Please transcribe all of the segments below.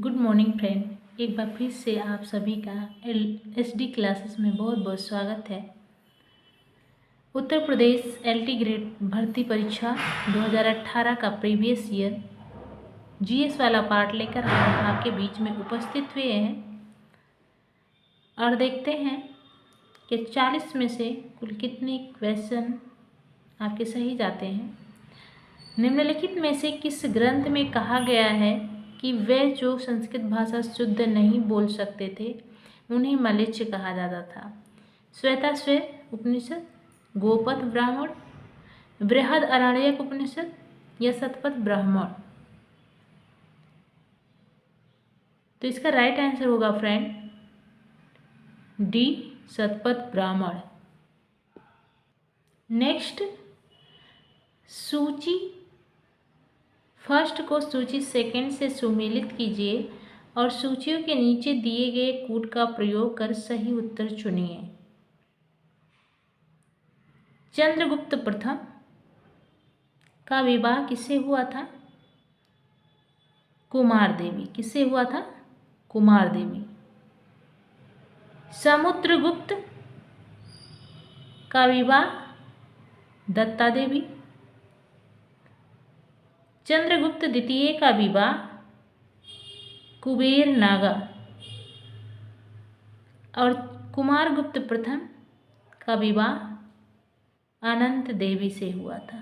Good morning friend. एक बार फिर से आप सभी का SD क्लासेस में बहुत बहुत स्वागत है। उत्तर प्रदेश LT ग्रेड भर्ती परीक्षा 2018 का प्रीवियस ईयर GS वाला पार्ट लेकर हम आपके बीच में उपस्थित हुए हैं और देखते हैं कि 40 में से कुल कितने क्वेश्चन आपके सही जाते हैं। निम्नलिखित में से किस ग्रंथ में कहा गया है कि वे जो संस्कृत भाषा शुद्ध नहीं बोल सकते थे उन्हें मलेच्छ कहा जाता था? श्वेताश्वय उपनिषद, गोपथ ब्राह्मण, बृहदारण्यक उपनिषद या शतपथ ब्राह्मण? तो इसका राइट आंसर होगा friend D, Shatapatha Brahmana. Next, सूची फर्स्ट को सूची सेकंड से सुमेलित कीजिए और सूचियों के नीचे दिए गए कूट का प्रयोग कर सही उत्तर चुनिए। चंद्रगुप्त प्रथम का विवाह किससे हुआ था? कुमार देवी। किससे हुआ था? कुमार देवी। समुद्रगुप्त का विवाह दत्ता देवी। चंद्रगुप्त द्वितीय का विवाह कुबेर नागा और कुमारगुप्त प्रथम का विवाह अनंत देवी से हुआ था।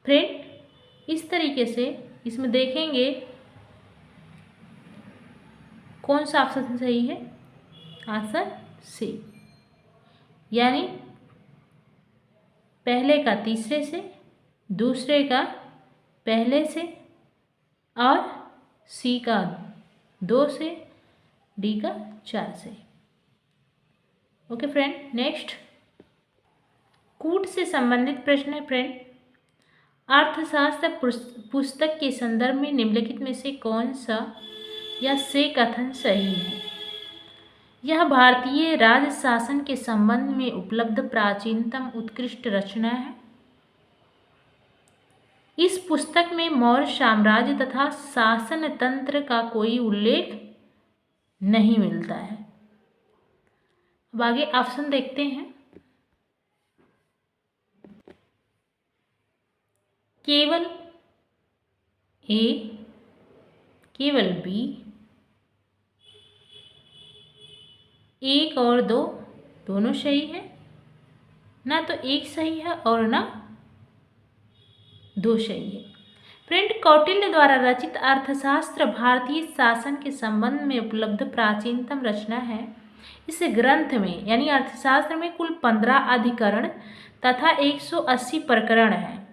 फ्रेंड, इस तरीके से इसमें देखेंगे कौन सा ऑप्शन सही है। आंसर सी, यानी पहले का तीसरे से, दूसरे का पहले से और सी का 2 से, डी का 4 से। ओके फ्रेंड, नेक्स्ट कूट से संबंधित प्रश्न है फ्रेंड। अर्थशास्त्र पुस्तक के संदर्भ में निम्नलिखित में से कौन सा या से कथन सही है? यह भारतीय राज शासन के संबंध में उपलब्ध प्राचीनतम उत्कृष्ट रचना है। इस पुस्तक में मौर्य साम्राज्य तथा शासन तंत्र का कोई उल्लेख नहीं मिलता है। अब आगे ऑप्शन देखते हैं। केवल ए, केवल बी, 1 और 2 दोनों सही है, ना तो 1 सही है और ना 2 सही है। फ्रेंड, कौटिल्य द्वारा रचित अर्थशास्त्र भारतीय शासन के संबंध में उपलब्ध प्राचीनतम रचना है। इस ग्रंथ में यानी अर्थशास्त्र में कुल 15 अधिकरण तथा 180 प्रकरण हैं।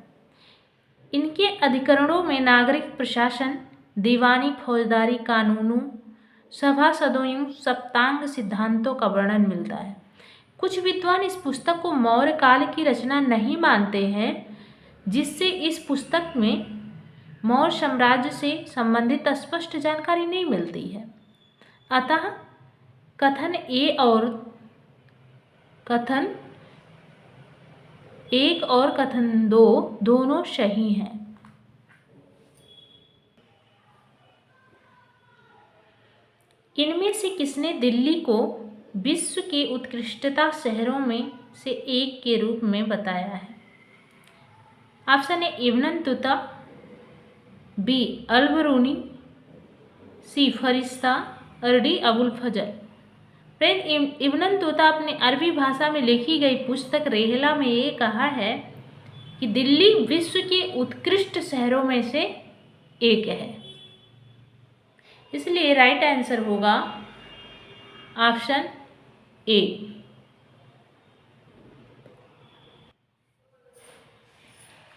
इनके अधिकरणों में नागरिक प्रशासन, दीवानी फौजदारी कानूनों, सभासदों एवं सप्तांग सिद्धांतों का वर्णन मिलता है। कुछ विद्वान इस पुस्तक को मौर्य काल की रचना नहीं मानते हैं, जिससे इस पुस्तक में मौर्य साम्राज्य से संबंधित स्पष्ट जानकारी नहीं मिलती है। अतः कथन 1 और कथन 2 दोनों सही हैं। इनमें से किसने दिल्ली को विश्व के उत्कृष्टता शहरों में से एक के रूप में बताया है? ऑप्शन ए इब्न तुता, बी अल-बरूनी, सी फरिश्ता और डी अबुल फजल। फ्रेंड, इब्न तुता अपने अरबी भाषा में लिखी गई पुस्तक रेहला में ये कहा है कि दिल्ली विश्व के उत्कृष्ट शहरों में से एक है। इसलिए राइट आंसर होगा ऑप्शन ए।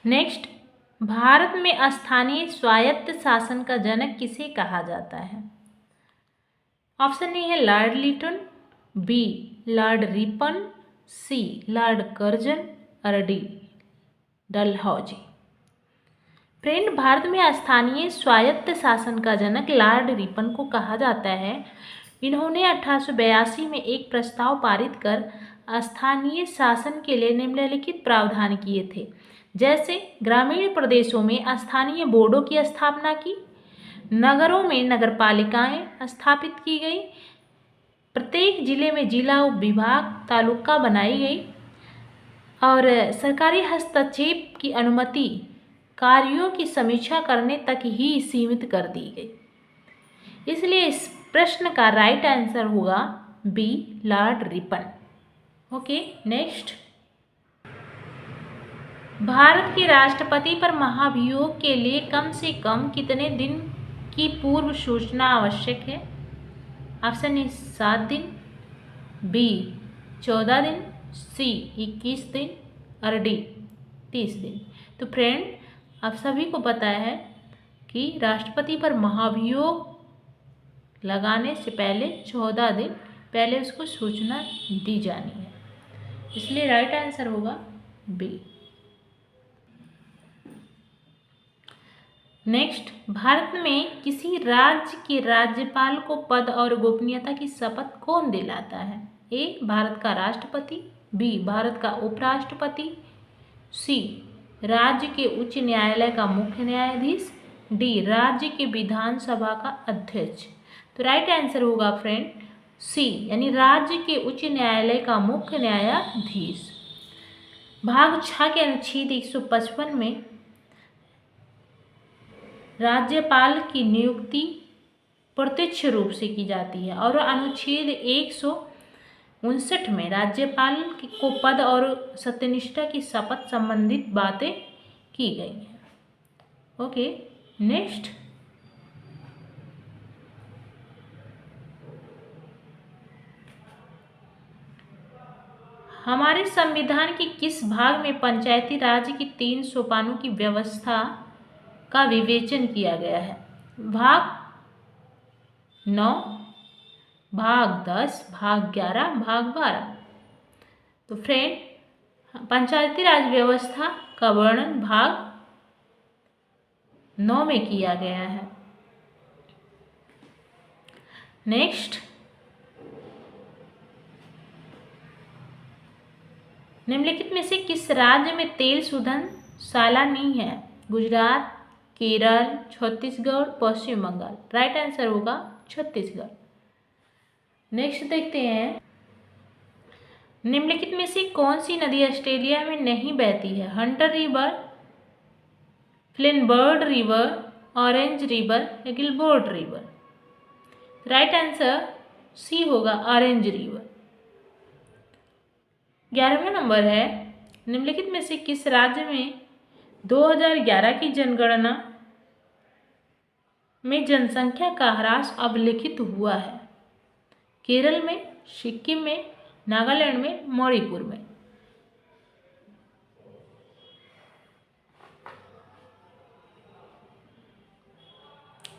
नेक्स्ट, भारत में स्थानीय स्वायत्त शासन का जनक किसे कहा जाता है? ऑप्शन ए है Lord Lytton, B Lord Ripon, C Lord Curzon और डी डलहौजी। फ्रेंड, भारत में स्थानीय स्वायत्त शासन का जनक लॉर्ड रिपन को कहा जाता है। इन्होंने 1882 में एक प्रस्ताव पारित कर स्थानीय शासन के लिए निम्नलिखित प्रावधान किए थे। जैसे ग्रामीण प्रदेशों में स्थानीय बोर्डों की स्थापना की, नगरों में नगरपालिकाएं स्थापित की गई, प्रत्येक जिले में जिला उप विभाग तालुका बनाई गई और सरकारी हस्तक्षेप की अनुमति कार्यों की समीक्षा करने तक ही सीमित कर दी गई। इसलिए इस प्रश्न का राइट आंसर होगा B, Lord Ripon. Okay, next. भारत के राष्ट्रपति पर महाभियोग के लिए कम से कम कितने दिन की पूर्व सूचना आवश्यक है? ऑप्शन ए 7 दिन, बी 14 दिन, सी 21 दिन और डी 30 दिन। तो फ्रेंड, आप सभी को पता है कि राष्ट्रपति पर महाभियोग लगाने से पहले 14 दिन पहले उसको सूचना दी जानी है, इसलिए राइट आंसर होगा बी। नेक्स्ट, भारत में किसी राज्य के राज्यपाल को पद और गोपनीयता की शपथ कौन दिलाता है? ए, भारत का राष्ट्रपति, बी, भारत का उपराष्ट्रपति, सी, राज्य के उच्च न्यायालय का मुख्य न्यायाधीश, डी, राज्य के विधानसभा का अध्यक्ष। तो राइट आंसर होगा फ्रेंड सी, यानी राज्य के उच्च न्यायालय का मुख्य न्यायाधीश। भाग 6 के अनुच्छेद 155 में राज्यपाल की नियुक्ति प्रत्यक्ष रूप से की जाती है और अनुच्छेद 159 में राज्यपाल को पद और सत्यनिष्ठा की शपथ संबंधित बातें की गई हैं। Okay, next. हमारे संविधान के किस भाग में पंचायती राज की 3 सोपानों की व्यवस्था का विवेचन किया गया है? भाग 9, भाग 10, भाग 11, भाग 12। तो फ्रेंड, पंचायती राज व्यवस्था का वर्णन भाग 9 में किया गया है। नेक्स्ट, निम्नलिखित में से किस राज्य में तेल शोधनशाला नहीं है? गुजरात, केरल, छत्तीसगढ़, पश्चिम बंगाल। राइट आंसर होगा छत्तीसगढ़। नेक्स्ट देखते हैं, निम्नलिखित में से कौन सी नदी ऑस्ट्रेलिया में नहीं बहती है? Hunter River, Flinders River, Orange River या Gilbert River. Right answer C होगा, ऑरेंज रिवर। 11वां नंबर है, निम्नलिखित में से किस राज्य में 2011 की जनगणना में जनसंख्या का ह्रास अभिलेखित हुआ है? केरल में, सिक्किम में, नागालैंड में, मणिपुर में।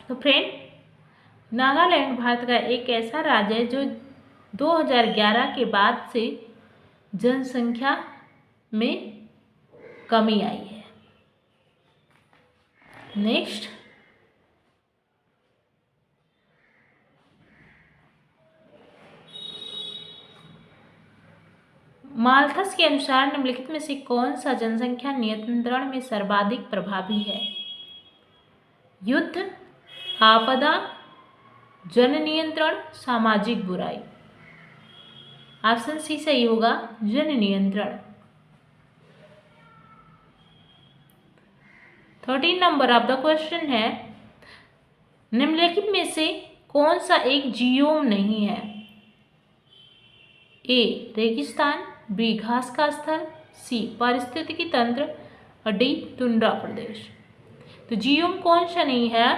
तो फ्रेंड, नागालैंड भारत का एक ऐसा राज्य है जो 2011 के बाद से जनसंख्या में कमी आई है। नेक्स्ट, माल्थस के अनुसार निम्नलिखित में से कौन सा जनसंख्या नियंत्रण में सर्वाधिक प्रभावी है? युद्ध, आपदा, जन नियंत्रण, सामाजिक बुराई। ऑप्शन सी सही होगा, जन नियंत्रण। 13 नंबर ऑफ द क्वेश्चन है, निम्नलिखित में से कौन सा एक जियोम नहीं है? ए, रेगिस्तान, बी, घास का स्थल, सी, पारिस्थितिकी तंत्र और डी, टुंड्रा प्रदेश। तो जियोम कौन सा नहीं है?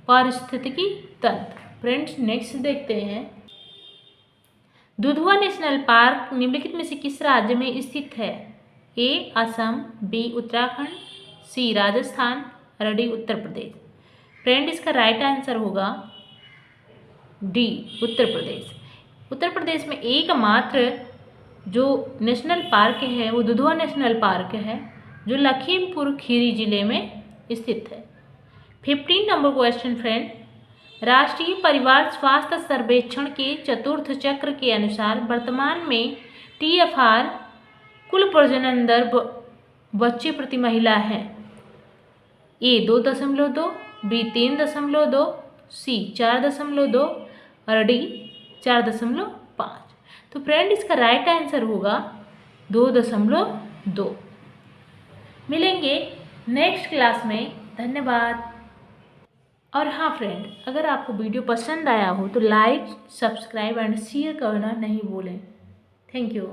पारिस्थितिकी तंत्र। फ्रेंड्स, नेक्स्ट देखते हैं, दुधवा नेशनल पार्क निम्नलिखित में से किस राज्य में स्थित है? ए, असम, बी, उत्तराखंड, सी, राजस्थान और डी, उत्तर प्रदेश। फ्रेंड, इसका राइट आंसर होगा डी, उत्तर प्रदेश। उत्तर प्रदेश में एकमात्र जो नेशनल पार्क है वो दुधवा नेशनल पार्क है, जो लखीमपुर खीरी जिले में स्थित है। 15 नंबर क्वेश्चन फ्रेंड, राष्ट्रीय परिवार स्वास्थ्य सर्वेक्षण के चतुर्थ चक्र के अनुसार वर्तमान में TFR कुल प्रजनन दर बच्चे प्रति महिला हैं? ए 2.2, बी 3.2, सी 4.2 और डी 4.5। तो फ्रेंड इसका राइट आंसर होगा 2.2। मिलेंगे नेक्स्ट क्लास में। धन्यवाद। और हाँ फ्रेंड, अगर आपको वीडियो पसंद आया हो तो लाइक, सब्सक्राइब एंड शेयर करना नहीं भूलें। Thank you.